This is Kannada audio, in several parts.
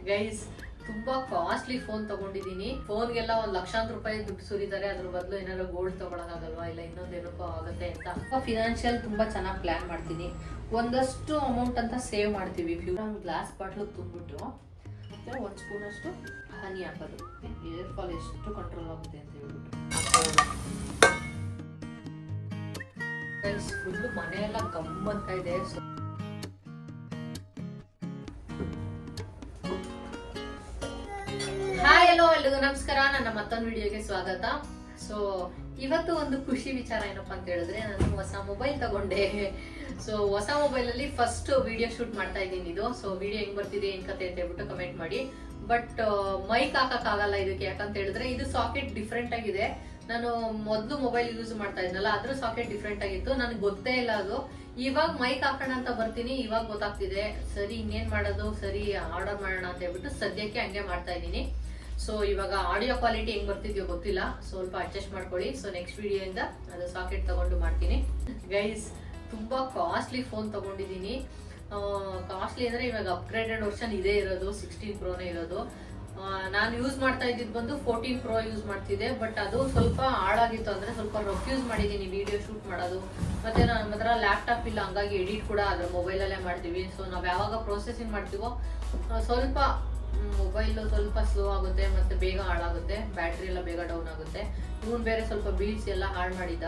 ಗೈಸ್ ತುಂಬಾ ಕಾಸ್ಟ್ಲಿ ಫೋನ್ ತಗೊಂಡಿದ್ದೀನಿ. ಫೋನ್ಗೆಲ್ಲ ಒಂದು ಲಕ್ಷಾಂತರ ರೂಪಾಯಿ ದುಡ್ಡು ಸುರಿತಾರೆ. ಅದ್ರ ಬದಲು ಏನಾದ್ರು ಗೋಲ್ಡ್ ತಗೊಳಕಾಗಲ್ವಾ, ಇಲ್ಲ ಇನ್ನೊಂದೇನಕ್ಕೋ ಆಗುತ್ತೆ ಅಂತ ಫಿನಾನ್ಷಿಯಲ್ ತುಂಬಾ ಚೆನ್ನಾಗಿ ಪ್ಲಾನ್ ಮಾಡ್ತೀನಿ. ಒಂದಷ್ಟು ಅಮೌಂಟ್ ಅಂತ ಸೇವ್ ಮಾಡ್ತೀವಿ. ಗ್ಲಾಸ್ ಬಾಟ್ಲು ತುಂಬಿಟ್ಟು ಒಂದು ಸ್ಪೂನ್ ಅಷ್ಟು ಹನಿ ಹಾಕೋದು. ಏರ್ ಫಾಲ್ ಎಷ್ಟು ಕಂಟ್ರೋಲ್ ಆಗುತ್ತೆ ಅಂತ ಹೇಳ್ಬಿಟ್ಟು ಗೈಸ್ ಫುಲ್ಲು ಮನೆಯೆಲ್ಲ ಗಮ್ಮಂತ ಇದೆ. ಹಾಯ್ ಎಲ್ಲೋ ಎಲ್ರಿಗೂ ನಮಸ್ಕಾರ. ನನ್ನ ಮತ್ತೊಂದು ವಿಡಿಯೋಗೆ ಸ್ವಾಗತ. ಸೊ ಇವತ್ತು ಒಂದು ಖುಷಿ ವಿಚಾರ ಏನಪ್ಪಾ ಅಂತ ಹೇಳಿದ್ರೆ, ನಾನು ಹೊಸ ಮೊಬೈಲ್ ತಗೊಂಡೆ. ಸೊ ಹೊಸ ಮೊಬೈಲ್ ಅಲ್ಲಿ ಫಸ್ಟ್ ವಿಡಿಯೋ ಶೂಟ್ ಮಾಡ್ತಾ ಇದ್ದೀನಿ. ಇದು ಸೊ ವಿಡಿಯೋ ಹೆಂಗ್ ಬರ್ತಿದೆ ಏನ್ ಕತೆ ಅಂತ ಹೇಳ್ಬಿಟ್ಟು ಕಮೆಂಟ್ ಮಾಡಿ. ಬಟ್ ಮೈಕ್ ಹಾಕಕ್ಕಾಗಲ್ಲ ಇದಕ್ಕೆ, ಯಾಕಂತ ಹೇಳಿದ್ರೆ ಇದು ಸಾಕೆಟ್ ಡಿಫ್ರೆಂಟ್ ಆಗಿದೆ. ನಾನು ಮೊದಲು ಮೊಬೈಲ್ ಯೂಸ್ ಮಾಡ್ತಾ ಇದ್ನಲ್ಲ, ಅದ್ರ ಸಾಕೆಟ್ ಡಿಫ್ರೆಂಟ್ ಆಗಿತ್ತು, ನನಗೆ ಗೊತ್ತೇ ಇಲ್ಲ ಅದು. ಇವಾಗ ಮೈಕ್ ಹಾಕೋಣ ಅಂತ ಬರ್ತೀನಿ, ಇವಾಗ ಗೊತ್ತಾಗ್ತಿದೆ. ಸರಿ ಇನ್ನೇನ್ ಮಾಡೋದು, ಸರಿ ಆರ್ಡರ್ ಮಾಡೋಣ ಅಂತ ಹೇಳ್ಬಿಟ್ಟು ಸದ್ಯಕ್ಕೆ ಹಂಗೆ ಮಾಡ್ತಾ ಇದ್ದೀನಿ. ಸೊ ಇವಾಗ ಆಡಿಯೋ ಕ್ವಾಲಿಟಿ ಹೆಂಗ್ ಬರ್ತಿದ್ಯೋ ಗೊತ್ತಿಲ್ಲ, ಸ್ವಲ್ಪ ಅಡ್ಜಸ್ಟ್ ಮಾಡ್ಕೊಳ್ಳಿ. ಸೊ ನೆಕ್ಸ್ಟ್ ವಿಡಿಯೋ ಇಂದ ಅದು ಸಾಕೆಟ್ ತಗೊಂಡು ಮಾಡ್ತೀನಿ. ಗೈಸ್ ತುಂಬಾ ಕಾಸ್ಟ್ಲಿ ಫೋನ್ ತಗೊಂಡಿದ್ದೀನಿ. ಕಾಸ್ಟ್ಲಿ ಅಂದ್ರೆ ಇವಾಗ ಅಪ್ಗ್ರೇಡೆಡ್ ವರ್ಷನ್ ಇದೇ ಇರೋದು, 16 ಪ್ರೋನೇ ಇರೋದು. ನಾನು ಯೂಸ್ ಮಾಡ್ತಾ ಇದ್ದಿದ್ದು ಬಂದು 14 ಪ್ರೋ ಯೂಸ್ ಮಾಡ್ತಿದ್ದೆ. ಬಟ್ ಅದು ಸ್ವಲ್ಪ ಹಾಳಾಗಿತ್ತು, ಅಂದ್ರೆ ಸ್ವಲ್ಪ ರಫ್ ಯೂಸ್ ಮಾಡಿದ್ದೀನಿ ವಿಡಿಯೋ ಶೂಟ್ ಮಾಡೋದು. ಮತ್ತೆ ನಮ್ಮ ಹತ್ರ ಲ್ಯಾಪ್ಟಾಪ್ ಇಲ್ಲ, ಹಂಗಾಗಿ ಎಡಿಟ್ ಕೂಡ ಅದ್ರ ಮೊಬೈಲಲ್ಲೇ ಮಾಡ್ತೀವಿ. ಸೊ ನಾವು ಯಾವಾಗ ಪ್ರೊಸೆಸಿಂಗ್ ಮಾಡ್ತೀವೋ ಸ್ವಲ್ಪ ಮೊಬೈಲ್ ಸ್ವಲ್ಪ ಸ್ಲೋ ಆಗುತ್ತೆ, ಮತ್ತೆ ಬೇಗ ಹಾಳಾಗುತ್ತೆ, ಬ್ಯಾಟ್ರಿ ಎಲ್ಲ ಬೇಗ ಡೌನ್ ಆಗುತ್ತೆ. ಇವನ್ ಬೇರೆ ಸ್ವಲ್ಪ ಬೀಳ್ಸಿ ಎಲ್ಲ ಹಾಳು ಮಾಡಿದ.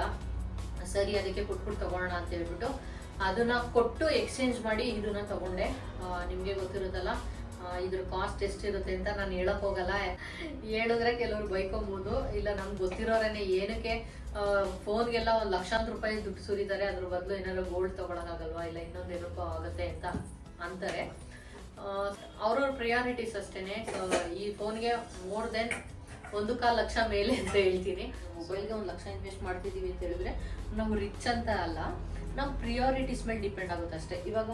ಸರಿ ಅದಕ್ಕೆ ಕೊಟ್ಬಿಟ್ಟು ತಗೋಣ ಅಂತ ಹೇಳ್ಬಿಟ್ಟು ಅದನ್ನ ಕೊಟ್ಟು ಎಕ್ಸ್ಚೇಂಜ್ ಮಾಡಿ ಇದನ್ನ ತಗೊಂಡೆ. ನಿಮ್ಗೆ ಗೊತ್ತಿರುತ್ತಲ್ಲ ಇದ್ರ ಕಾಸ್ಟ್ ಎಷ್ಟಿರುತ್ತೆ ಅಂತ ನಾನು ಹೇಳಕ್ ಹೋಗಲ್ಲ. ಹೇಳಿದ್ರೆ ಕೆಲವ್ರು ಬೈಕೊಬಹುದು, ಇಲ್ಲ ನಮ್ಗೆ ಗೊತ್ತಿರೋರೇನೆ ಏನಕ್ಕೆ ಫೋನ್ಗೆಲ್ಲ ಒಂದು ಲಕ್ಷಾಂತರ ರೂಪಾಯಿ ದುಡ್ಡು ಸುರಿತಾರೆ, ಅದ್ರ ಬದಲು ಏನಾದ್ರು ಗೋಲ್ಡ್ ತಗೊಳಕಾಗಲ್ವಾ, ಇಲ್ಲ ಇನ್ನೊಂದೇನಕ್ಕೋ ಆಗುತ್ತೆ ಅಂತ ಅಂತಾರೆ. ಅವ್ರವ್ರ ಪ್ರಿಯಾರಿಟೀಸ್ ಅಷ್ಟೇನೆ. ಈ ಫೋನ್ಗೆ ಮೋರ್ ದೆನ್ 1.25 ಲಕ್ಷ ಮೇಲೆ ಅಂತ ಹೇಳ್ತೀನಿ. ಮೊಬೈಲ್ಗೆ 1 ಲಕ್ಷ ಇನ್ವೆಸ್ಟ್ ಮಾಡ್ತಿದೀವಿ ಅಂತ ಹೇಳಿದ್ರೆ ನಾವು ರಿಚ್ ಅಂತ ಅಲ್ಲ, ನಮ್ಮ ಪ್ರಿಯಾರಿಟೀಸ್ ಮೇಲೆ ಡಿಪೆಂಡ್ ಆಗುತ್ತೆ ಅಷ್ಟೇ. ಇವಾಗ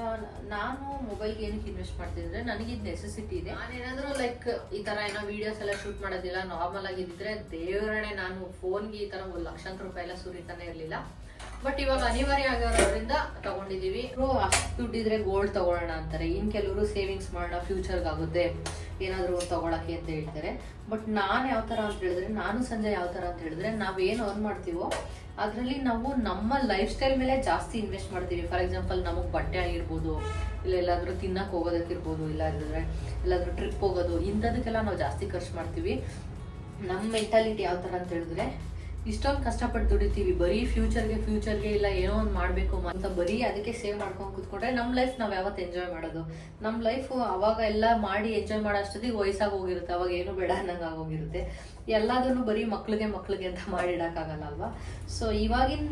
ನಾನು ಮೊಬೈಲ್ಗೆ ಏನಕ್ಕೆ ಇನ್ವೆಸ್ಟ್ ಮಾಡ್ತಿದ್ರೆ ನನಗಿದ್ ನೆಸೆಸಿಟಿ ಇದೆ. ನಾನೇನಾದ್ರೂ ಲೈಕ್ ಈ ತರ ಏನೋ ವಿಡಿಯೋಸ್ ಎಲ್ಲ ಶೂಟ್ ಮಾಡೋದಿಲ್ಲ, ನಾರ್ಮಲ್ ಆಗಿದ್ರೆ ದೇವರಣೆ ನಾನು ಫೋನ್ಗೆ ಈ ತರ 1 ಲಕ್ಷಾಂತರ ರೂಪಾಯಿ ಎಲ್ಲ ಸುರಿತಾನೆ ಇರ್ಲಿಲ್ಲ. ಬಟ್ ಇವಾಗ ಅನಿವಾರ್ಯ ಆಗಿರೋದ್ರಿಂದ ತಗೊಂಡಿದೀವಿ. ಅಷ್ಟು ದುಡ್ಡಿದ್ರೆ ಗೋಲ್ಡ್ ತಗೊಳ್ಳೋಣ ಅಂತಾರೆ, ಇನ್ ಕೆಲವರು ಸೇವಿಂಗ್ಸ್ ಮಾಡೋಣ ಫ್ಯೂಚರ್ಗೆ ಆಗುತ್ತೆ ಏನಾದ್ರು ತಗೊಳಕ್ಕೆ ಅಂತ ಹೇಳ್ತಾರೆ. ಬಟ್ ನಾನು ಯಾವ ತರ ಅಂತ ಹೇಳಿದ್ರೆ, ನಾನು ಸಂಜೆ ಯಾವ ತರ ಅಂತ ಹೇಳಿದ್ರೆ, ನಾವೇನು ಅರ್ನ್ ಮಾಡ್ತೀವೋ ಅದರಲ್ಲಿ ನಾವು ನಮ್ಮ ಲೈಫ್ ಸ್ಟೈಲ್ ಮೇಲೆ ಜಾಸ್ತಿ ಇನ್ವೆಸ್ಟ್ ಮಾಡ್ತೀವಿ. ಫಾರ್ ಎಕ್ಸಾಂಪಲ್ ನಮಗೆ ಬಟ್ಟೆ ಆಗಿರ್ಬೋದು, ಇಲ್ಲ ಎಲ್ಲಾದ್ರೂ ತಿನ್ನಕ್ಕೆ ಹೋಗೋದಕ್ಕಿರ್ಬೋದು, ಇಲ್ಲಾಂದ್ರೆ ಎಲ್ಲಾದ್ರೂ ಟ್ರಿಪ್ ಹೋಗೋದು, ಇಂಥದಕ್ಕೆಲ್ಲ ನಾವು ಜಾಸ್ತಿ ಖರ್ಚು ಮಾಡ್ತೀವಿ. ನಮ್ಮ ಮೆಂಟಾಲಿಟಿ ಯಾವ ತರ ಅಂತ ಹೇಳಿದ್ರೆ, ಇಷ್ಟೊಂದು ಕಷ್ಟಪಟ್ಟು ದುಡಿತೀವಿ ಬರೀ ಫ್ಯೂಚರ್ಗೆ ಇಲ್ಲ ಏನೋ ಒಂದು ಮಾಡಬೇಕು ಅಂತ ಬರೀ ಅದಕ್ಕೆ ಸೇವ್ ಮಾಡ್ಕೊಂಡು ಕೂತ್ಕೊಂಡ್ರೆ ನಮ್ಮ ಲೈಫ್ ನಾವು ಯಾವತ್ತು ಎಂಜಾಯ್ ಮಾಡೋದು? ನಮ್ಮ ಲೈಫ್ ಅವಾಗ ಎಲ್ಲ ಮಾಡಿ ಎಂಜಾಯ್ ಮಾಡೋ ಅಷ್ಟೊತ್ತಿಗೆ ವಯಸ್ಸಾಗಿ ಹೋಗಿರುತ್ತೆ, ಅವಾಗ ಏನು ಬೇಡ ಅನ್ನಂಗೆ ಆಗೋಗಿರುತ್ತೆ. ಎಲ್ಲದನ್ನು ಬರೀ ಮಕ್ಳಿಗೆ ಅಂತ ಮಾಡಿಡೋಕ್ಕಾಗಲ್ಲ ಅಲ್ವಾ? ಸೊ ಇವಾಗಿನ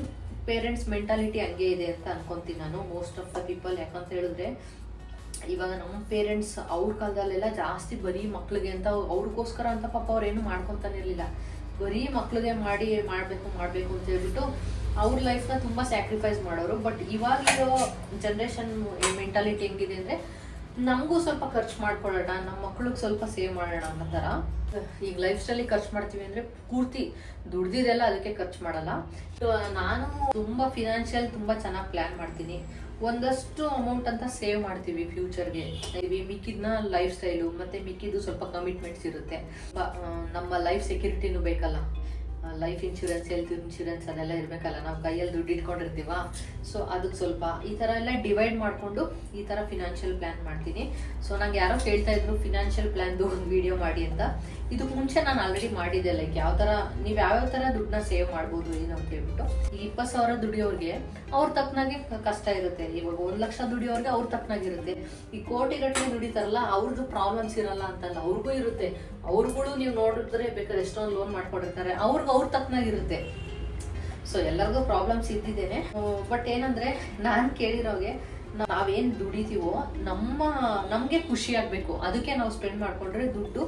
ಪೇರೆಂಟ್ಸ್ ಮೆಂಟಾಲಿಟಿ ಹಂಗೆ ಇದೆ ಅಂತ ಅನ್ಕೊಂತೀನಿ ನಾನು, ಮೋಸ್ಟ್ ಆಫ್ ದ ಪೀಪಲ್. ಯಾಕಂತ ಹೇಳಿದ್ರೆ ಇವಾಗ ನಮ್ಮ ಪೇರೆಂಟ್ಸ್ ಅವ್ರ ಕಾಲದಲ್ಲೆಲ್ಲ ಜಾಸ್ತಿ ಬರೀ ಮಕ್ಳಿಗೆ ಅಂತ ಅವ್ರಿಗೋಸ್ಕರ ಅಂತ ಪಾಪ ಅವ್ರೇನು ಮಾಡ್ಕೊತಾನೆ ಇರಲಿಲ್ಲ. ಬರೀ ಮಕ್ಳಿಗೆ ಮಾಡಬೇಕು ಅಂತ ಹೇಳ್ಬಿಟ್ಟು ಅವ್ರ ಲೈಫ್ನ ತುಂಬ ಸ್ಯಾಕ್ರಿಫೈಸ್ ಮಾಡೋರು. ಬಟ್ ಇವಾಗಿರೋ ಜನ್ರೇಷನ್ ಮೆಂಟಾಲಿಟಿ ಹೆಂಗಿದೆ ಅಂದರೆ, ನಮಗೂ ಸ್ವಲ್ಪ ಖರ್ಚು ಮಾಡ್ಕೊಳ್ಳೋಣ, ನಮ್ಮ ಮಕ್ಳಿಗೆ ಸ್ವಲ್ಪ ಸೇವ್ ಮಾಡೋಣ ಅನ್ನೋ ಥರ. ಈಗ ಲೈಫ್ ಸ್ಟೈಲಿಗೆ ಖರ್ಚು ಮಾಡ್ತೀವಿ ಅಂದರೆ ಪೂರ್ತಿ ದುಡ್ದಿದೆಲ್ಲ ಅದಕ್ಕೆ ಖರ್ಚು ಮಾಡಲ್ಲ. ನಾನು ತುಂಬ ಫಿನಾನ್ಷಿಯಲ್ ತುಂಬ ಚೆನ್ನಾಗಿ ಪ್ಲ್ಯಾನ್ ಮಾಡ್ತೀನಿ. ಒಂದಷ್ಟು ಅಮೌಂಟ್ ಅಂತ ಸೇವ್ ಮಾಡ್ತೀವಿ ಫ್ಯೂಚರ್ಗೆ. ಮಿಕ್ಕಿದ್ನ ಲೈಫ್ ಸ್ಟೈಲು ಮತ್ತು ಮಿಕ್ಕಿದ್ದು ಸ್ವಲ್ಪ ಕಮಿಟ್ಮೆಂಟ್ಸ್ ಇರುತ್ತೆ. ನಮ್ಮ ಲೈಫ್ ಸೆಕ್ಯೂರಿಟಿನೂ ಬೇಕಲ್ಲ, ಲೈಫ್ ಇನ್ಶೂರೆನ್ಸ್, ಹೆಲ್ತ್ ಇನ್ಶೂರೆನ್ಸ್ ಅದೆಲ್ಲ ಇರಬೇಕಲ್ಲ, ನಾವು ಕೈಯಲ್ಲಿ ದುಡ್ಡು ಇಟ್ಕೊಂಡಿರ್ತೀವ. ಸೊ ಅದಕ್ಕೆ ಸ್ವಲ್ಪ ಈ ಥರ ಎಲ್ಲ ಡಿವೈಡ್ ಮಾಡಿಕೊಂಡು ಈ ಥರ ಫಿನಾನ್ಷಿಯಲ್ ಪ್ಲ್ಯಾನ್ ಮಾಡ್ತೀನಿ. ಸೊ ನಂಗೆ ಯಾರೋ ಕೇಳ್ತಾ ಇದ್ರು ಫಿನಾನ್ಷಿಯಲ್ ಪ್ಲ್ಯಾನ್ದು ಒಂದು ವಿಡಿಯೋ ಮಾಡಿ ಅಂತ. ಇದಕ್ಕೆ ಮುಂಚೆ ನಾನು ಆಲ್ರೆಡಿ ಮಾಡಿದ್ದೆ, ಲೈಕ್ ಯಾವ ಥರ ನೀವು ಯಾವ್ಯಾವ ಥರ ದುಡ್ಡನ್ನ ಸೇವ್ ಮಾಡ್ಬೋದು ಏನು ಅಂತ ಹೇಳ್ಬಿಟ್ಟು. ಈ 20,000 ದುಡಿಯೋರಿಗೆ ಅವ್ರ ತಕ್ಕನಾಗೆ ಕಷ್ಟ ಇರುತ್ತೆ, ಇವಾಗ 1 ಲಕ್ಷ ದುಡಿಯೋರಿಗೆ ಅವ್ರ ತಕ್ಕನಾಗಿರುತ್ತೆ. ಈ ಕೋಟಿಗಟ್ಟಲೆ ದುಡಿತಾರಲ್ಲ ಅವ್ರದ್ದು ಪ್ರಾಬ್ಲಮ್ಸ್ ಇರಲ್ಲ ಅಂತಲ್ಲ, ಅವ್ರಿಗೂ ಇರುತ್ತೆ. ಅವ್ರುಗಳು ನೀವು ನೋಡಿದ್ರೆ ಬೇಕಾದ್ರೆ ಎಷ್ಟೊಂದು ಲೋನ್ ಮಾಡ್ಕೊಂಡಿರ್ತಾರೆ, ಅವ್ರ ತಕ್ಕನಾಗಿರುತ್ತೆ. ಸೊ ಎಲ್ಲರಿಗೂ ಪ್ರಾಬ್ಲಮ್ಸ್ ಇದ್ದಿದ್ದೇನೆ. ಬಟ್ ಏನಂದ್ರೆ ನಾನು ಕೇಳಿರೋಗೆ, ನಾವೇನು ದುಡಿತೀವೋ ನಮಗೆ ಖುಷಿ ಆಗಬೇಕು, ಅದಕ್ಕೆ ನಾವು ಸ್ಪೆಂಡ್ ಮಾಡ್ಕೊಂಡ್ರೆ ದುಡ್ಡು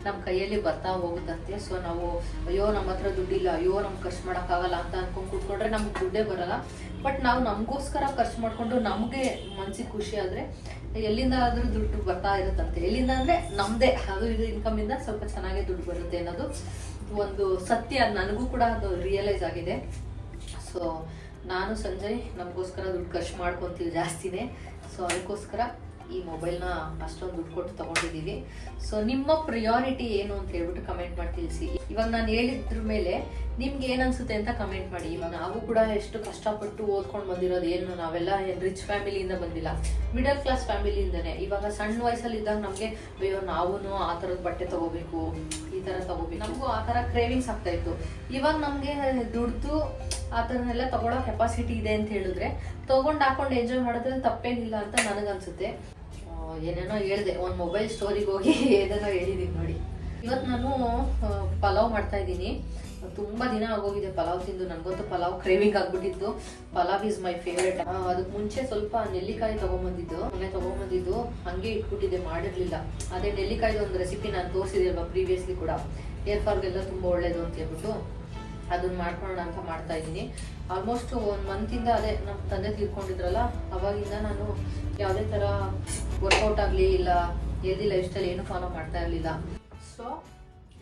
ನಮ್ಮ ಕೈಯಲ್ಲಿ ಬರ್ತಾ ಹೋಗುತ್ತಂತೆ. ಸೊ ನಾವು ಅಯ್ಯೋ ನಮ್ಮ ಹತ್ರ ದುಡ್ಡಿಲ್ಲ, ಅಯ್ಯೋ ನಮ್ಗೆ ಖರ್ಚು ಮಾಡೋಕ್ಕಾಗಲ್ಲ ಅಂತ ಅನ್ಕೊಂಡು ಕೂತ್ಕೊಂಡ್ರೆ ನಮ್ಗೆ ದುಡ್ಡೇ ಬರಲ್ಲ. ಬಟ್ ನಾವು ನಮಗೋಸ್ಕರ ಖರ್ಚು ಮಾಡಿಕೊಂಡು ನಮಗೆ ಮನ್ಸಿಗೆ ಖುಷಿ ಆದರೆ ಎಲ್ಲಿಂದ ಆದರೂ ದುಡ್ಡು ಬರ್ತಾ ಇರುತ್ತಂತೆ. ಎಲ್ಲಿಂದ ಅಂದರೆ ನಮ್ಮದೇ ಅದು ಇದು ಇನ್ಕಮಿಂದ ಸ್ವಲ್ಪ ಚೆನ್ನಾಗೇ ದುಡ್ಡು ಬರುತ್ತೆ ಅನ್ನೋದು ಒಂದು ಸತ್ಯ. ನನಗೂ ಕೂಡ ಅದು ರಿಯಲೈಸ್ ಆಗಿದೆ. ಸೊ ನಾನು ಸಂಜಯ್ ನಮಗೋಸ್ಕರ ದುಡ್ಡು ಖರ್ಚು ಮಾಡ್ಕೊತೀವಿ ಜಾಸ್ತಿನೇ. ಸೊ ಅದಕ್ಕೋಸ್ಕರ ಈ ಮೊಬೈಲ್ನ ಅಷ್ಟೊಂದು ದುಡ್ಡು ಕೊಟ್ಟು ತಗೊಂಡಿದ್ದೀವಿ. ಸೊ ನಿಮ್ಮ ಪ್ರಿಯಾರಿಟಿ ಏನು ಅಂತ ಹೇಳ್ಬಿಟ್ಟು ಕಮೆಂಟ್ ಮಾಡಿ ತಿಳಿಸಿ. ಇವಾಗ ನಾನು ಹೇಳಿದ್ರ ಮೇಲೆ ನಿಮ್ಗೆ ಏನ್ ಅನ್ಸುತ್ತೆ ಅಂತ ಕಮೆಂಟ್ ಮಾಡಿ. ಇವಾಗ ನಾವು ಕೂಡ ಎಷ್ಟು ಕಷ್ಟಪಟ್ಟು ಓದ್ಕೊಂಡು ಬಂದಿರೋದು, ಏನು ನಾವೆಲ್ಲ ರಿಚ್ ಫ್ಯಾಮಿಲಿಯಿಂದ ಬಂದಿಲ್ಲ, ಮಿಡಲ್ ಕ್ಲಾಸ್ ಫ್ಯಾಮಿಲಿಯಿಂದನೇ. ಇವಾಗ ಸಣ್ಣ ವಯಸ್ಸಲ್ಲಿ ಇದ್ದಾಗ ನಮ್ಗೆ ಅಯ್ಯೋ ನಾವು ಆ ತರದ ಬಟ್ಟೆ ತಗೋಬೇಕು, ಈ ತರ ತಗೋಬೇಕು, ನಮಗೂ ಆ ತರ ಕ್ರೇವಿಂಗ್ಸ್ ಆಗ್ತಾ ಇತ್ತು. ಇವಾಗ ನಮ್ಗೆ ದುಡ್ದು ಆ ಥರನೆಲ್ಲ ತಗೊಳ್ಳೋ ಕೆಪಾಸಿಟಿ ಇದೆ ಅಂತ ಹೇಳಿದ್ರೆ ತಗೊಂಡು ಹಾಕೊಂಡು ಎಂಜಾಯ್ ಮಾಡೋದ್ರಲ್ಲಿ ತಪ್ಪೇನಿಲ್ಲ ಅಂತ ನನಗನ್ಸುತ್ತೆ. ಏನೇನೋ ಹೇಳಿದೆ, ಒಂದು ಮೊಬೈಲ್ ಸ್ಟೋರಿಗೆ ಹೋಗಿ ಏನೇನೋ ಹೇಳಿದೀನಿ ನೋಡಿ. ಇವತ್ತು ನಾನು ಪಲಾವ್ ಮಾಡ್ತಾ ಇದ್ದೀನಿ. ತುಂಬಾ ದಿನ ಆಗೋಗಿದೆ ಪಲಾವ್ ತಿಂದು. ನನಗಂತೂ ಪಲಾವ್ ಕ್ರೇವಿಂಗ್ ಆಗ್ಬಿಟ್ಟಿತ್ತು. Pulao is my favourite. ಅದಕ್ಕೆ ಮುಂಚೆ ಸ್ವಲ್ಪ ನೆಲ್ಲಿಕಾಯಿ ತಗೊಂಬಂದಿದ್ದು ಹಂಗೆ ಇಟ್ಬಿಟ್ಟಿದ್ದೆ, ಮಾಡಿರ್ಲಿಲ್ಲ. ಅದೇ ನೆಲ್ಲಿಕಾಯ್ದು ಒಂದು ರೆಸಿಪಿ ನಾನು ತೋರಿಸಿದೆಲ್ವಾ ಪ್ರೀವಿಯಸ್ಲಿ ಕೂಡ, ಹೇರ್ ಫಾಲ್ಗೆಲ್ಲ ತುಂಬಾ ಒಳ್ಳೇದು ಅಂತ ಹೇಳ್ಬಿಟ್ಟು ಅದನ್ನ ಮಾಡ್ಕೊಳ್ಳೋಣ ಅಂತ ಮಾಡ್ತಾ ಇದ್ದೀನಿ. ಆಲ್ಮೋಸ್ಟ್ 1 ಮಂತಿಂದ ಅದೇ ನಮ್ಮ ತಂದೆ ತೀರ್ಕೊಂಡಿದ್ರಲ್ಲ, ಅವಾಗಿಂದ ನಾನು ಯಾವುದೇ ಥರ ವರ್ಕೌಟ್ ಆಗಲಿ ಇಲ್ಲ ಹೆಲ್ದಿ ಲೈಫ್ ಸ್ಟೈಲ್ ಏನು ಫಾಲೋ ಮಾಡ್ತಾ ಇರಲಿಲ್ಲ. ಸೊ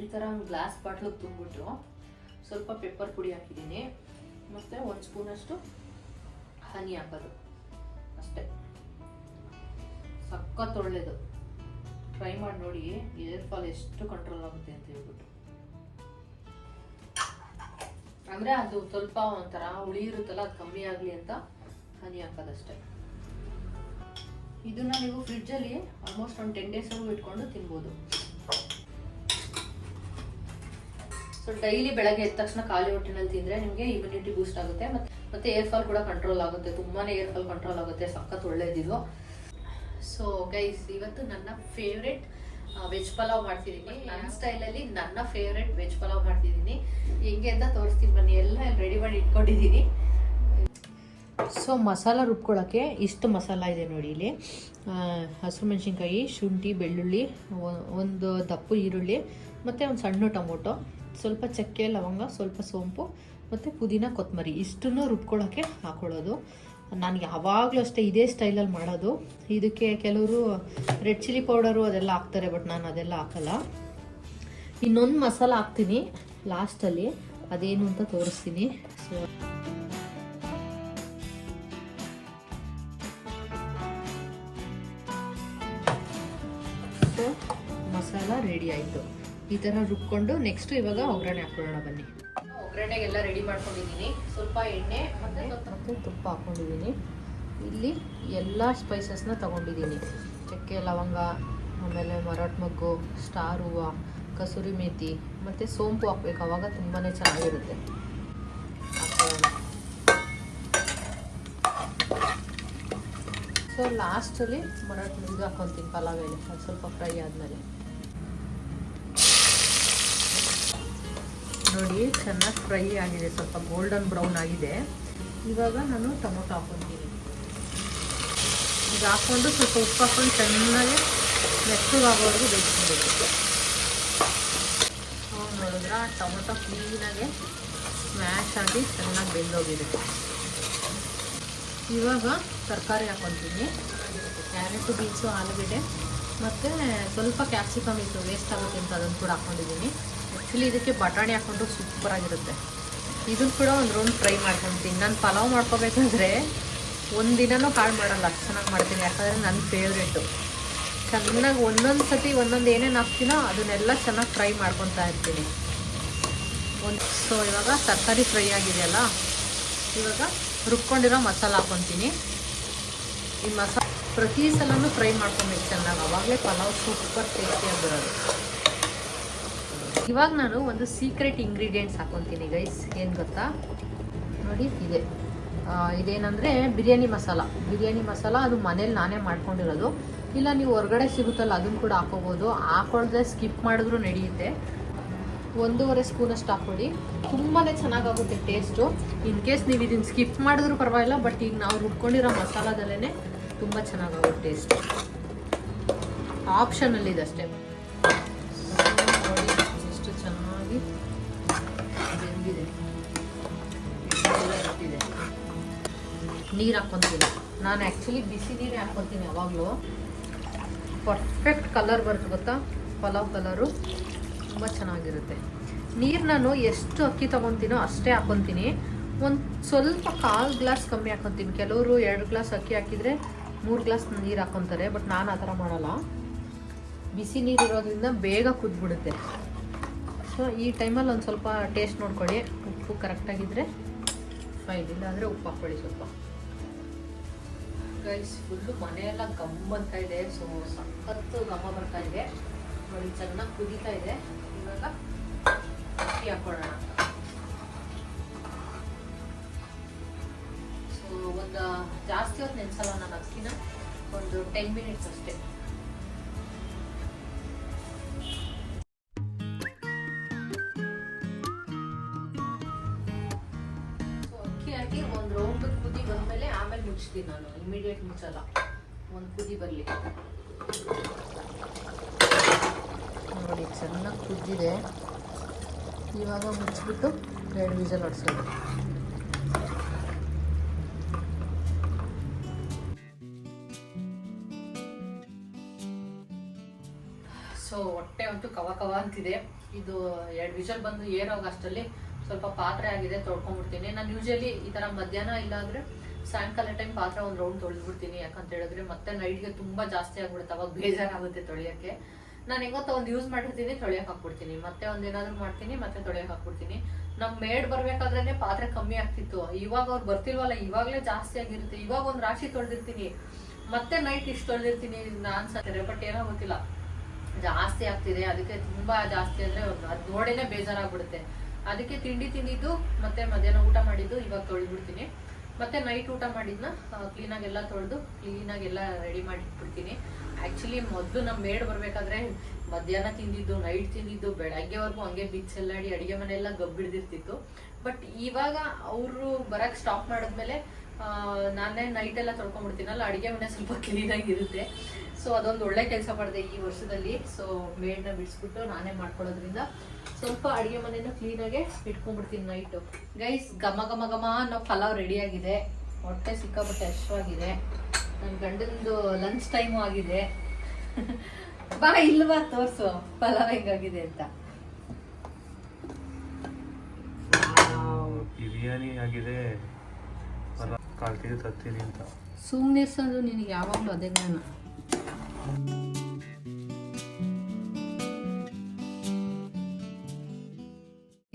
ಈ ಥರ ಒಂದು ಗ್ಲಾಸ್ ಬಾಟ್ಲಿಗೆ ತುಂಬಿಬಿಟ್ಟು ಸ್ವಲ್ಪ ಪೆಪ್ಪರ್ ಪುಡಿ ಹಾಕಿದ್ದೀನಿ, ಮತ್ತು 1 ಸ್ಪೂನಷ್ಟು ಹನಿ ಹಾಕೋದು ಅಷ್ಟೇ. ಸಖತ್ ಒಳ್ಳೇದು, ಟ್ರೈ ಮಾಡಿ ನೋಡಿ. ಹೇರ್ ಫಾಲ್ ಎಷ್ಟು ಕಂಟ್ರೋಲ್ ಆಗುತ್ತೆ ಅಂತ ಹೇಳ್ಬಿಟ್ಟು. ಅಂದರೆ ಅದು ಸ್ವಲ್ಪ ಒಂಥರ ಹುಳಿ ಇರುತ್ತಲ್ಲ, ಅದು ಕಮ್ಮಿ ಆಗಲಿ ಅಂತ ಹನಿ ಹಾಕೋದಷ್ಟೇ. ಇದನ್ನ ನೀವು ಫ್ರಿಡ್ಜಲ್ಲಿ ಆಲ್ಮೋಸ್ಟ್ ಒಂದು 10 ಡೇಸ್ವರೆಗೂ ಇಟ್ಕೊಂಡು ತಿನ್ಬೋದು. ಸೊ ಡೈಲಿ ಬೆಳಗ್ಗೆ ಎದ್ದ ತಕ್ಷಣ ಖಾಲಿ ಹೊಟ್ಟೆನಲ್ಲಿ ತಿಂದರೆ ನಿಮಗೆ ಇಮ್ಯುನಿಟಿ ಬೂಸ್ಟ್ ಆಗುತ್ತೆ, ಮತ್ತೆ ಏರ್ ಫಾಲ್ ಕೂಡ ಕಂಟ್ರೋಲ್ ಆಗುತ್ತೆ. ತುಂಬಾ ಏರ್ ಫಾಲ್ ಕಂಟ್ರೋಲ್ ಆಗುತ್ತೆ. ಸಖತ್ ಒಳ್ಳೇದಿದು. ಸೊ ಗೈಸ್, ಇವತ್ತು ನನ್ನ ಫೇವ್ರೆಟ್ ವೆಜ್ ಪಲಾವ್ ಮಾಡ್ತಿದ್ದೀನಿ. ನನ್ನ ಸ್ಟೈಲಲ್ಲಿ ನನ್ನ ಫೇವ್ರೆಟ್ ವೆಜ್ ಪಲಾವ್ ಮಾಡ್ತಿದ್ದೀನಿ. ಹೆಂಗೆ ಅಂತ ತೋರಿಸ್ತೀನಿ ಬನ್ನಿ. ಎಲ್ಲ ರೆಡಿ ಮಾಡಿ ಇಟ್ಕೊಂಡಿದ್ದೀನಿ. ಸೊ ಮಸಾಲ ರುಬ್ಕೊಳ್ಳೋಕ್ಕೆ ಇಷ್ಟು ಮಸಾಲ ಇದೆ ನೋಡಿ. ಇಲ್ಲಿ ಹಸಿರು ಮೆಣಸಿನ್ಕಾಯಿ, ಶುಂಠಿ, ಬೆಳ್ಳುಳ್ಳಿ, ಒಂದು ದಪ್ಪು ಈರುಳ್ಳಿ, ಮತ್ತು ಒಂದು ಸಣ್ಣ ಟೊಮೊಟೊ, ಸ್ವಲ್ಪ ಚಕ್ಕೆ, ಲವಂಗ, ಸ್ವಲ್ಪ ಸೋಂಪು, ಮತ್ತು ಪುದೀನ, ಕೊತ್ತಂಬರಿ, ಇಷ್ಟನ್ನು ರುಬ್ಕೊಳ್ಳೋಕ್ಕೆ ಹಾಕೊಳ್ಳೋದು. ನಾನು ಯಾವಾಗಲೂ ಅಷ್ಟೇ ಇದೇ ಸ್ಟೈಲಲ್ಲಿ ಮಾಡೋದು. ಇದಕ್ಕೆ ಕೆಲವರು ರೆಡ್ ಚಿಲ್ಲಿ ಪೌಡರು ಅದೆಲ್ಲ ಹಾಕ್ತಾರೆ, ಬಟ್ ನಾನು ಅದೆಲ್ಲ ಹಾಕಲ್ಲ. ಇನ್ನೊಂದು ಮಸಾಲ ಹಾಕ್ತೀನಿ ಲಾಸ್ಟಲ್ಲಿ, ಅದೇನು ಅಂತ ತೋರಿಸ್ತೀನಿ. ಸೊ ಮಸಾಲ ರೆಡಿ ಆಯಿತು. ಈ ಥರ ರುಬ್ಕೊಂಡು ನೆಕ್ಸ್ಟ್ ಇವಾಗ ಒಗ್ಗರಣೆ ಹಾಕೊಳ್ಳೋಣ ಬನ್ನಿ. ಒಗ್ಗರಣೆಗೆಲ್ಲ ರೆಡಿ ಮಾಡ್ಕೊಂಡಿದ್ದೀನಿ. ಸ್ವಲ್ಪ ಎಣ್ಣೆ ಮತ್ತು ತುಪ್ಪ ಹಾಕ್ಕೊಂಡಿದ್ದೀನಿ. ಇಲ್ಲಿ ಎಲ್ಲ ಸ್ಪೈಸಸ್ನ ತೊಗೊಂಡಿದ್ದೀನಿ. ಚಕ್ಕೆ, ಲವಂಗ, ಆಮೇಲೆ ಮರಾಠ ಮೊಗ್ಗು, ಸ್ಟಾರ್ ಹೂವು, ಕಸೂರಿ ಮೇಥಿ, ಮತ್ತು ಸೋಂಪು ಹಾಕ್ಬೇಕು. ಆವಾಗ ತುಂಬಾ ಚೆನ್ನಾಗಿರುತ್ತೆ. ಹಾಕೋಣ. ಸೊ ಲಾಸ್ಟಲ್ಲಿ ಮರಾಠ ಮೊಗ್ಗು ಹಾಕ್ಕೊತೀನಿ ಪಲಾವ್ ಎಲೆ. ಅದು ಸ್ವಲ್ಪ ಫ್ರೈ ಆದಮೇಲೆ ನೋಡಿ ಚೆನ್ನಾಗಿ ಫ್ರೈ ಆಗಿದೆ, ಸ್ವಲ್ಪ ಗೋಲ್ಡನ್ ಬ್ರೌನ್ ಆಗಿದೆ. ಇವಾಗ ನಾನು ಟೊಮೊಟೊ ಹಾಕ್ಕೊತೀನಿ. ಈಗ ಹಾಕ್ಕೊಂಡು ಸ್ವಲ್ಪ ಉಪ್ಪು ಹಾಕ್ಕೊಂಡು ಚೆನ್ನಾಗಿ ಮೆತ್ತಗಾಗೋವರೆಗೂ ಬೇಯಿಸ್ಕೊಬೇಕು. ನೋಡಿದ್ರೆ ಟೊಮೊಟೊ ಕ್ಲೀನಾಗಿ ಸ್ಮ್ಯಾಶ್ ಆಗಿ ಚೆನ್ನಾಗಿ ಬೆಂದೋಗಿರುತ್ತೆ. ಇವಾಗ ತರಕಾರಿ ಹಾಕ್ಕೊತೀನಿ. ಕ್ಯಾರೆಟು, ಬೀನ್ಸು, ಆಲೂಗಡ್ಡೆ, ಮತ್ತು ಸ್ವಲ್ಪ ಕ್ಯಾಪ್ಸಿಕಮ್ ಇತ್ತು, ವೇಸ್ಟ್ ಆಗುತ್ತೆ ಅಂತ ಅದನ್ನು ಕೂಡ ಹಾಕ್ಕೊಂಡಿದ್ದೀನಿ. ಆ್ಯಕ್ಚುಲಿ ಇದಕ್ಕೆ ಬಟಾಣಿ ಹಾಕ್ಕೊಂಡು ಸೂಪರಾಗಿರುತ್ತೆ. ಇದನ್ನು ಕೂಡ ಒಂದು ರೌಂಡ್ ಫ್ರೈ ಮಾಡ್ಕೊತೀನಿ. ನಾನು ಪಲಾವ್ ಮಾಡ್ಕೋಬೇಕಂದ್ರೆ ಒಂದಿನನೂ ಹಾಳು ಮಾಡಲ್ಲ, ಅಷ್ಟು ಚೆನ್ನಾಗಿ ಮಾಡ್ತೀನಿ. ಯಾಕಂದರೆ ನನ್ನ ಫೇವ್ರೇಟು. ಚೆನ್ನಾಗಿ ಒಂದೊಂದು ಸತಿ ಒಂದೊಂದು ಏನೇನು ಹಾಕ್ತೀನೋ ಅದನ್ನೆಲ್ಲ ಚೆನ್ನಾಗಿ ಫ್ರೈ ಮಾಡ್ಕೊತಾ ಇರ್ತೀನಿ. ಸೊ ಇವಾಗ ತರಕಾರಿ ಫ್ರೈ ಆಗಿದೆಯಲ್ಲ, ಇವಾಗ ರುಬ್ಕೊಂಡಿರೋ ಮಸಾಲ ಹಾಕ್ಕೊತೀನಿ. ಈ ಮಸಾಲ ಪ್ರತಿ ಸಲನೂ ಫ್ರೈ ಮಾಡ್ಕೊಬೇಕು ಚೆನ್ನಾಗಿ, ಆವಾಗಲೇ ಪಲಾವ್ ಸೂಪರ್ ಟೇಸ್ಟಿಯಾಗಿ ಬರೋದು. ಇವಾಗ ನಾನು ಒಂದು ಸೀಕ್ರೆಟ್ ಇಂಗ್ರೀಡಿಯೆಂಟ್ಸ್ ಹಾಕ್ಕೊತೀನಿ ಗೈಸ್. ಏನು ಗೊತ್ತಾ ನೋಡಿ, ಇದೇನಂದರೆ ಬಿರಿಯಾನಿ ಮಸಾಲ. ಅದು ಮನೇಲಿ ನಾನೇ ಮಾಡ್ಕೊಂಡಿರೋದು. ಇಲ್ಲ ನೀವು ಹೊರಗಡೆ ಸಿಗುತ್ತಲ್ಲ ಅದನ್ನು ಕೂಡ ಹಾಕೋಬೋದು. ಹಾಕೊಳ್ದೆ ಸ್ಕಿಪ್ ಮಾಡಿದ್ರೂ ನಡೆಯುತ್ತೆ. 1.5 ಸ್ಪೂನಷ್ಟು ಹಾಕ್ಕೊಳ್ಳಿ. ತುಂಬಾ ಚೆನ್ನಾಗಾಗುತ್ತೆ ಟೇಸ್ಟು. ಇನ್ ಕೇಸ್ ನೀವು ಇದನ್ನು ಸ್ಕಿಪ್ ಮಾಡಿದ್ರೂ ಪರವಾಗಿಲ್ಲ, ಬಟ್ ಈಗ ನಾವು ರುಬ್ಕೊಂಡಿರೋ ಮಸಾಲದಲ್ಲೇ ತುಂಬ ಚೆನ್ನಾಗಾಗುತ್ತೆ ಟೇಸ್ಟ್. ಆಪ್ಷನಲ್ಲಿದೆ ಅಷ್ಟೇ. ನೋಡಿ ಎಷ್ಟು ಚೆನ್ನಾಗಿ ಬೆಂದಿದೆ. ನೀರು ಹಾಕ್ಕೊತೀನಿ ನಾನು. ಆ್ಯಕ್ಚುಲಿ ಬಿಸಿ ನೀರೇ ಹಾಕ್ಕೊತೀನಿ ಯಾವಾಗಲೂ. ಪರ್ಫೆಕ್ಟ್ ಕಲರ್ ಬರುತ್ತೆ ಗೊತ್ತಾ, ಪಲಾವ್ ಕಲರು ತುಂಬ ಚೆನ್ನಾಗಿರುತ್ತೆ. ನೀರು ನಾನು ಎಷ್ಟು ಅಕ್ಕಿ ತೊಗೊತೀನೋ ಅಷ್ಟೇ ಹಾಕ್ಕೊತೀನಿ. ಒಂದು ಸ್ವಲ್ಪ 1/4 ಗ್ಲಾಸ್ ಕಮ್ಮಿ ಹಾಕ್ಕೊತೀನಿ. ಕೆಲವರು 2 ಗ್ಲಾಸ್ ಅಕ್ಕಿ ಹಾಕಿದರೆ 3 ಗ್ಲಾಸ್ ನೀರು ಹಾಕ್ಕೊತಾರೆ. ಬಟ್ ನಾನು ಆ ಥರ ಮಾಡಲ್ಲ. ಬಿಸಿ ನೀರು ಇರೋದ್ರಿಂದ ಬೇಗ ಕುದ್ಬಿಡುತ್ತೆ. ಸೊ ಈ ಟೈಮಲ್ಲಿ ಒಂದು ಸ್ವಲ್ಪ ಟೇಸ್ಟ್ ನೋಡ್ಕೊಳ್ಳಿ. ಉಪ್ಪು ಕರೆಕ್ಟಾಗಿದ್ದರೆ ಫೈನ್, ಇಲ್ಲ ಅಂದರೆ ಉಪ್ಪು ಹಾಕ್ಕೊಳ್ಳಿ ಸ್ವಲ್ಪ. ಗೈಸ್ ಫುಲ್ಲು ಮನೆಯೆಲ್ಲ ಗಮ್ಮಂತ ಇದೆ. ಸೊ ಸಖತ್ತು ಘಮ ಬರ್ತಾ ಇದೆ ನೋಡಿ, ಚೆನ್ನಾಗಿ ಕುದೀತಾ ಇದೆ. ಇವಾಗ ಅಕ್ಕಿ ಹಾಕೊಳ್ಳೋಣ. ಸೊ ಒಂದು ಜಾಸ್ತಿ ಹೊತ್ತು ನೆನ್ಸಲ್ಲ ನಾನು ಅಕ್ಕಿನ, ಒಂದು 10 ಮಿನಿಟ್ಸ್ ಅಷ್ಟೇ. ಹಾಕಿ ಒಂದು ರೌಂಡ್ ಕುದಿ ಬಂದ್ಮೇಲೆ ಆಮೇಲೆ ಮುಚ್ತೀನಿ ನಾನು. ಇಮಿಡಿಯೇಟ್ ಮುಚ್ಚಲ್ಲ, ಒಂದು ಕುದಿ ಬರಲಿ ನೋಡಿ. ಚೆನ್ನಾಗಿ ಕುದ್ದಿದೆ. ಇವಾಗ ಮುಚ್ಚಿಬಿಟ್ಟು 2 ವಿಷಲ್ ಹೊಡ್ಸೋದು. ಸೊ ಹೊಟ್ಟೆ ಅಂತೂ ಕವ ಕವ ಅಂತಿದೆ. ಇದು 2 ವಿಷಲ್ ಬಂದು ಏರೋಗ ಅಷ್ಟರಲ್ಲಿ ಸ್ವಲ್ಪ ಪಾತ್ರೆ ಆಗಿದೆ, ತೊಳ್ಕೊಂಡ್ಬಿಡ್ತೀನಿ. ನಾನು ಯೂಶಲಿ ಈ ಥರ ಮಧ್ಯಾಹ್ನ ಇಲ್ಲಾಂದರೆ ಸಾಯಂಕಾಲ ಟೈಮ್ ಪಾತ್ರೆ ಒಂದು ರೌಂಡ್ ತೊಳೆದ್ಬಿಡ್ತೀನಿ. ಯಾಕಂತ ಹೇಳಿದ್ರೆ ಮತ್ತೆ ನೈಟ್ಗೆ ತುಂಬ ಜಾಸ್ತಿ ಆಗ್ಬಿಡುತ್ತೆ, ಅವಾಗ ಬೇಜಾರಾಗುತ್ತೆ ತೊಳೆಯೋಕ್ಕೆ. ನಾನು ಹೆಂಗೊತ್ತ ಒಂದು ಯೂಸ್ ಮಾಡಿರ್ತೀನಿ, ತೊಳೆಯೋಕೆ ಹಾಕ್ಬಿಡ್ತೀನಿ. ಮತ್ತೆ ಒಂದೇನಾದ್ರೂ ಮಾಡ್ತೀನಿ, ಮತ್ತೆ ತೊಳೆಯೋಕೆ ಹಾಕ್ಬಿಡ್ತೀನಿ. ನಮ್ಮ ಮೇಡ್ ಬರ್ಬೇಕಾದ್ರೇನೆ ಪಾತ್ರೆ ಕಮ್ಮಿ ಆಗ್ತಿತ್ತು. ಇವಾಗ ಅವ್ರು ಬರ್ತಿಲ್ವಲ್ಲ, ಇವಾಗಲೇ ಜಾಸ್ತಿ ಆಗಿರುತ್ತೆ. ಇವಾಗ ಒಂದು ರಾಶಿ ತೊಳೆದಿರ್ತೀನಿ, ಮತ್ತೆ ನೈಟ್ ಇಷ್ಟು ತೊಳೆದಿರ್ತೀನಿ ಅನ್ಸತ್ತೆ. ಬಟ್ ಏನೋ ಗೊತ್ತಿಲ್ಲ, ಜಾಸ್ತಿ ಆಗ್ತಿದೆ. ಅದಕ್ಕೆ ತುಂಬ ಜಾಸ್ತಿ ಅಂದರೆ ಅದು ನೋಡೇನೆ ಬೇಜಾರಾಗ್ಬಿಡುತ್ತೆ. ಅದಕ್ಕೆ ತಿಂದಿದ್ದು ಮತ್ತೆ ಮಧ್ಯಾಹ್ನ ಊಟ ಮಾಡಿದ್ದು ಇವಾಗ ತೊಳೆದ್ಬಿಡ್ತೀನಿ. ಮತ್ತೆ ನೈಟ್ ಊಟ ಮಾಡಿದ್ನ ಕ್ಲೀನಾಗೆಲ್ಲ ತೊಳೆದು ಕ್ಲೀನಾಗೆಲ್ಲ ರೆಡಿ ಮಾಡಿ ಇಟ್ಬಿಡ್ತೀನಿ. ಆ್ಯಕ್ಚುಲಿ ಮೊದಲು ನಮ್ಮ ಮೇಡ್ ಬರಬೇಕಾದ್ರೆ ಮಧ್ಯಾಹ್ನ ತಿಂದಿದ್ದು, ನೈಟ್ ತಿಂದಿದ್ದು, ಬೆಳಗ್ಗೆವರೆಗೂ ಹಂಗೆ ಬಿಚ್ಚಲ್ಲಾಡಿ ಅಡುಗೆ ಮನೆಯೆಲ್ಲ ಗಬ್ಬಿಡ್ದಿರ್ತಿತ್ತು. ಬಟ್ ಇವಾಗ ಅವರು ಬರೋಕ್ಕೆ ಸ್ಟಾಪ್ ಮಾಡಿದ್ಮೇಲೆ ನಾನೇ ನೈಟೆಲ್ಲ ತೊಳ್ಕೊಂಡ್ಬಿಡ್ತೀನಲ್ಲ, ಅಡುಗೆ ಮನೆ ಸ್ವಲ್ಪ ಕ್ಲೀನಾಗಿರುತ್ತೆ. ಸೊ ಅದೊಂದು ಒಳ್ಳೆ ಕೆಲಸ ಮಾಡಿದೆ ಈ ವರ್ಷದಲ್ಲಿ. ಸೊ ಮೇಡ್ನ ಬಿಡಿಸ್ಬಿಟ್ಟು ನಾನೇ ಮಾಡ್ಕೊಳ್ಳೋದ್ರಿಂದ ಸ್ವಲ್ಪ ಅಡುಗೆ ಮನೆಯನ್ನು ಕ್ಲೀನಾಗೆ ಇಟ್ಕೊಂಡ್ಬಿಡ್ತೀನಿ ನೈಟು. ಗೈಸ್ ಘಮ ಘಮ ಘಮ ಅನ್ನೋ ಪಲಾವ್ ರೆಡಿಯಾಗಿದೆ. ಹೊಟ್ಟೆ ಸಿಕ್ಕಾಪಟ್ಟೆ ಹಶ್ವಾಗಿದೆ. ನನ್ನ ಗಂಡಂದು ಲಂಚ್ ಟೈಮು ಆಗಿದೆ. ಬಾ ಇಲ್ವಾ ತೋರಿಸು ಪಲಾವ್ ಹೆಂಗಾಗಿದೆ ಅಂತ. ಬಿರಿಯಾನಿ ಆಗಿದೆ, ಕಾಲ್ ಕೆಜಿ ತರ್ತೀನಿ ಅಂತ. ಸುಮ್ಮನೆ ನಿರ್ಸೋದು ನಿನಗೆ ಯಾವಾಗಲೂ ಅದೇ ಜ್ಞಾನ.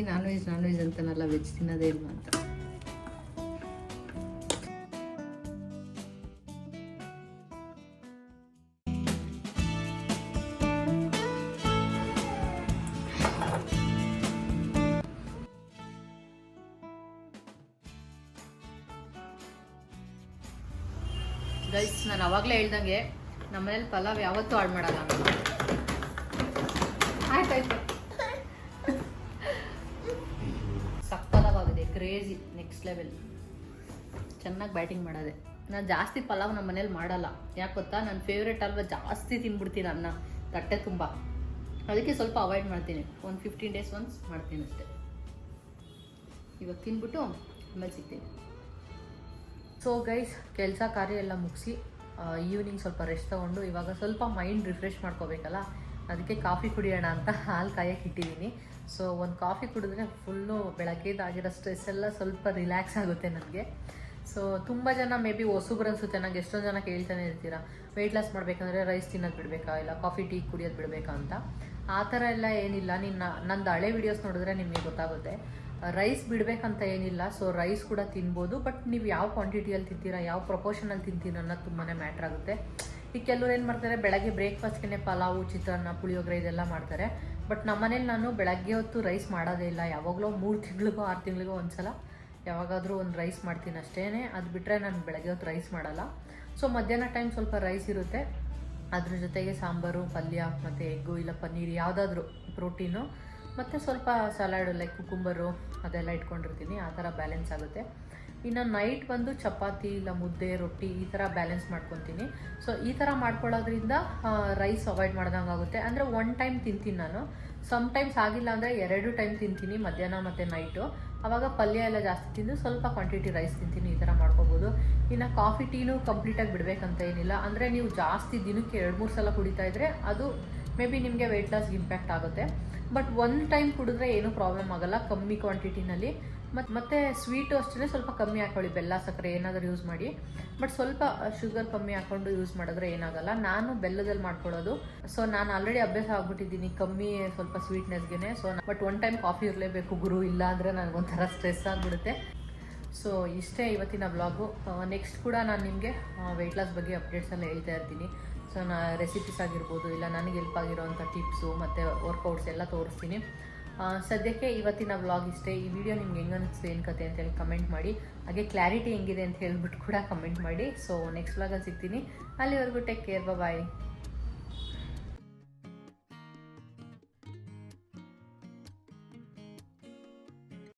ನಾನ್ ವೆಜ್ ಅಂತನಲ್ಲ, ವೆಜ್ ತಿನ್ನೋದೇ ಇಲ್ವಾ ಅಂತ. ಗೈಸ್ ನಾನು ಅವಾಗಲೇ ಹೇಳ್ದಂಗೆ ನಮ್ಮನೇಲಿ ಪಲಾವ್ ಯಾವತ್ತೂ ಹಾಳು ಮಾಡಲ್ಲ. ಆಯ್ತಾಯ್ತು. ಸಕ್ಕತ್ತಾಗಿದೆ, ಕ್ರೇಜಿ, ನೆಕ್ಸ್ಟ್ ಲೆವೆಲ್. ಚೆನ್ನಾಗಿ ಬ್ಯಾಟಿಂಗ್ ಮಾಡೋದೆ. ನಾನು ಜಾಸ್ತಿ ಪಲಾವ್ ನಮ್ಮ ಮನೇಲಿ ಮಾಡಲ್ಲ. ಯಾಕೆ ಗೊತ್ತಾ, ನನ್ನ ಫೇವ್ರೇಟ್ ಅಲ್ವಾ, ಜಾಸ್ತಿ ತಿಂದ್ಬಿಡ್ತೀನಿ ಅನ್ನ ತಟ್ಟೆ ತುಂಬ. ಅದಕ್ಕೆ ಸ್ವಲ್ಪ ಅವಾಯ್ಡ್ ಮಾಡ್ತೀನಿ. ಒಂದು 15 ಡೇಸ್ ಒನ್ಸ್ ಮಾಡ್ತೀನಿ ಅಷ್ಟೇ. ಇವಾಗ ತಿಂದ್ಬಿಟ್ಟು ಆಮೇಲೆ ಸಿಗ್ತೀನಿ. ಸೊ ಗೈಸ್ ಕೆಲಸ ಕಾರ್ಯ ಎಲ್ಲ ಮುಗಿಸಿ ಈವ್ನಿಂಗ್ ಸ್ವಲ್ಪ ರೆಸ್ಟ್ ತೊಗೊಂಡು ಇವಾಗ ಸ್ವಲ್ಪ ಮೈಂಡ್ ರಿಫ್ರೆಶ್ ಮಾಡ್ಕೋಬೇಕಲ್ಲ, ಅದಕ್ಕೆ ಕಾಫಿ ಕುಡಿಯೋಣ ಅಂತ ಹಾಲು ಕಾಯಕ್ಕೆ ಇಟ್ಟಿದ್ದೀನಿ. ಸೊ ಒಂದು ಕಾಫಿ ಕುಡಿದ್ರೆ ಫುಲ್ಲು ಬೆಳಗ್ಗೆದಾಗಿರೋ ಸ್ಟ್ರೆಸ್ ಎಲ್ಲ ಸ್ವಲ್ಪ ರಿಲ್ಯಾಕ್ಸ್ ಆಗುತ್ತೆ ನನಗೆ. ಸೊ ತುಂಬ ಜನ ಮೇ ಬಿ ಹೊಸಬ್ರು ಅನಿಸುತ್ತೆ ನನಗೆ. ಎಷ್ಟೊಂದು ಜನ ಕೇಳ್ತಾನೆ ಇರ್ತೀರಾ, ವೆಯ್ಟ್ ಲಾಸ್ ಮಾಡಬೇಕಂದ್ರೆ ರೈಸ್ ತಿನ್ನೋದು ಬಿಡಬೇಕಾ, ಇಲ್ಲ ಕಾಫಿ ಟೀ ಕುಡಿಯೋದು ಬಿಡಬೇಕಾ ಅಂತ. ಆ ಥರ ಎಲ್ಲ ಏನಿಲ್ಲ. ನಂದು ಹಳೆ ವೀಡಿಯೋಸ್ ನೋಡಿದ್ರೆ ನಿಮಗೆ ಗೊತ್ತಾಗುತ್ತೆ. ರೈಸ್ ಬಿಡಬೇಕಂತ ಏನಿಲ್ಲ. ಸೊ ರೈಸ್ ಕೂಡ ತಿನ್ಬೋದು, ಬಟ್ ನೀವು ಯಾವ ಕ್ವಾಂಟಿಟಿಯಲ್ಲಿ ತಿಂತೀರಾ, ಯಾವ ಪ್ರಪೋರ್ಷನಲ್ಲಿ ತಿಂತೀರ ಅನ್ನೋದು ತುಂಬಾ ಮ್ಯಾಟ್ರ್ ಆಗುತ್ತೆ. ಈಗ ಕೆಲವ್ರು ಏನು ಮಾಡ್ತಾರೆ, ಬೆಳಗ್ಗೆ ಬ್ರೇಕ್ಫಾಸ್ಟ್ಗೆ ಪಲಾವು, ಚಿತ್ರಾನ್ನ, ಪುಳಿಯೋಗರೆ ಇದೆಲ್ಲ ಮಾಡ್ತಾರೆ. ಬಟ್ ನಮ್ಮನೇಲಿ ನಾನು ಬೆಳಗ್ಗೆ ಹೊತ್ತು ರೈಸ್ ಮಾಡೋದೇ ಇಲ್ಲ. ಯಾವಾಗಲೂ 3 ತಿಂಗಳಿಗೋ 6 ತಿಂಗಳಿಗೋ ಒಂದ್ಸಲ ಯಾವಾಗಾದರೂ ಒಂದು ರೈಸ್ ಮಾಡ್ತೀನಿ ಅಷ್ಟೇ. ಅದು ಬಿಟ್ಟರೆ ನಾನು ಬೆಳಗ್ಗೆ ಹೊತ್ತು ರೈಸ್ ಮಾಡಲ್ಲ. ಸೊ ಮಧ್ಯಾಹ್ನ ಟೈಮ್ ಸ್ವಲ್ಪ ರೈಸ್ ಇರುತ್ತೆ, ಅದ್ರ ಜೊತೆಗೆ ಸಾಂಬಾರು, ಪಲ್ಯ ಮತ್ತು ಎಗ್ಗು ಇಲ್ಲ ಪನ್ನೀರ್ ಯಾವುದಾದ್ರೂ ಪ್ರೋಟೀನು, ಮತ್ತು ಸ್ವಲ್ಪ ಸಲಾಡು ಲೈಕ್ ಕುಕುಂಬರು ಅದೆಲ್ಲ ಇಟ್ಕೊಂಡಿರ್ತೀನಿ. ಆ ಥರ ಬ್ಯಾಲೆನ್ಸ್ ಆಗುತ್ತೆ. ಇನ್ನು ನೈಟ್ ಬಂದು ಚಪಾತಿ ಇಲ್ಲ ಮುದ್ದೆ, ರೊಟ್ಟಿ ಈ ಥರ ಬ್ಯಾಲೆನ್ಸ್ ಮಾಡ್ಕೊತೀನಿ. ಸೊ ಈ ಥರ ಮಾಡ್ಕೊಳ್ಳೋದ್ರಿಂದ ರೈಸ್ ಅವಾಯ್ಡ್ ಮಾಡ್ದಂಗೆ ಆಗುತ್ತೆ. ಅಂದರೆ 1 ಟೈಮ್ ತಿಂತೀನಿ ನಾನು. ಸಮ್ಟೈಮ್ಸ್ ಆಗಿಲ್ಲ ಅಂದರೆ 2 ಟೈಮ್ ತಿಂತೀನಿ, ಮಧ್ಯಾಹ್ನ ಮತ್ತು ನೈಟು. ಆವಾಗ ಪಲ್ಯ ಎಲ್ಲ ಜಾಸ್ತಿ ತಿಂದು ಸ್ವಲ್ಪ ಕ್ವಾಂಟಿಟಿ ರೈಸ್ ತಿಂತೀನಿ. ಈ ಥರ ಮಾಡ್ಕೋಬೋದು. ಇನ್ನು ಕಾಫಿ ಟೀನೂ ಕಂಪ್ಲೀಟಾಗಿ ಬಿಡಬೇಕಂತ ಏನಿಲ್ಲ. ಅಂದರೆ ನೀವು ಜಾಸ್ತಿ ದಿನಕ್ಕೆ 2-3 ಸಲ ಕುಡಿತಾ ಇದ್ದರೆ ಅದು ಮೇ ಬಿ ನಿಮಗೆ ವೆಯ್ಟ್ ಲಾಸ್ಗೆ ಇಂಪ್ಯಾಕ್ಟ್ ಆಗುತ್ತೆ. ಬಟ್ 1 ಟೈಮ್ ಕುಡಿದ್ರೆ ಏನೂ ಪ್ರಾಬ್ಲಮ್ ಆಗೋಲ್ಲ, ಕಮ್ಮಿ ಕ್ವಾಂಟಿಟಿನಲ್ಲಿ ಮತ್ತೆ ಸ್ವೀಟು ಅಷ್ಟೇ ಸ್ವಲ್ಪ ಕಮ್ಮಿ ಹಾಕೊಳ್ಳಿ, ಬೆಲ್ಲ ಸಕ್ಕರೆ ಏನಾದರೂ ಯೂಸ್ ಮಾಡಿ. ಬಟ್ ಸ್ವಲ್ಪ ಶುಗರ್ ಕಮ್ಮಿ ಹಾಕೊಂಡು ಯೂಸ್ ಮಾಡಿದ್ರೆ ಏನಾಗಲ್ಲ. ನಾನು ಬೆಲ್ಲದಲ್ಲಿ ಮಾಡ್ಕೊಳ್ಳೋದು. ಸೊ ನಾನು ಆಲ್ರೆಡಿ ಅಭ್ಯಾಸ ಆಗ್ಬಿಟ್ಟಿದ್ದೀನಿ ಕಮ್ಮಿ ಸ್ವಲ್ಪ ಸ್ವೀಟ್ನೆಸ್ಗೆ. So but one time coffee ಇರಲೇಬೇಕು ಗುರು, ಇಲ್ಲ ಅಂದರೆ ನನಗೊಂಥರ ಸ್ಟ್ರೆಸ್ ಆಗಿಬಿಡುತ್ತೆ. ಸೊ ಇಷ್ಟೇ ಇವತ್ತಿನ ವ್ಲಾಗು. ನೆಕ್ಸ್ಟ್ ಕೂಡ ನಾನು ನಿಮಗೆ ವೆಯ್ಟ್ ಲಾಸ್ ಬಗ್ಗೆ ಅಪ್ಡೇಟ್ಸ್ ಎಲ್ಲ ಹೇಳ್ತಾ ಇರ್ತೀನಿ. ಸೊ ರೆಸಿಪೀಸ್ ಆಗಿರ್ಬೋದು, ಇಲ್ಲ ನನಗೆ ಹೆಲ್ಪ್ ಆಗಿರೋವಂಥ ಟಿಪ್ಸು ಮತ್ತು ವರ್ಕೌಟ್ಸ್ ಎಲ್ಲ ತೋರಿಸ್ತೀನಿ. ಸದ್ಯಕ್ಕೆ ಇವತ್ತಿನ ವ್ಲಾಗ್ ಇಷ್ಟೇ. ಈ ವಿಡಿಯೋ ನಿಮ್ಗೆ ಹೆಂಗೆ ಅನಿಸ್ತು, ಏನು ಕತೆ ಅಂತೇಳಿ ಕಮೆಂಟ್ ಮಾಡಿ. ಹಾಗೆ ಕ್ಲಾರಿಟಿ ಹೆಂಗಿದೆ ಅಂತ ಹೇಳ್ಬಿಟ್ಟು ಕೂಡ ಕಮೆಂಟ್ ಮಾಡಿ. ಸೊ ನೆಕ್ಸ್ಟ್ ವ್ಲಾಗಲ್ಲಿ ಸಿಗ್ತೀನಿ. ಅಲ್ಲಿವರೆಗೂ ಟೇಕ್ ಕೇರ್, ಬಾಯ್.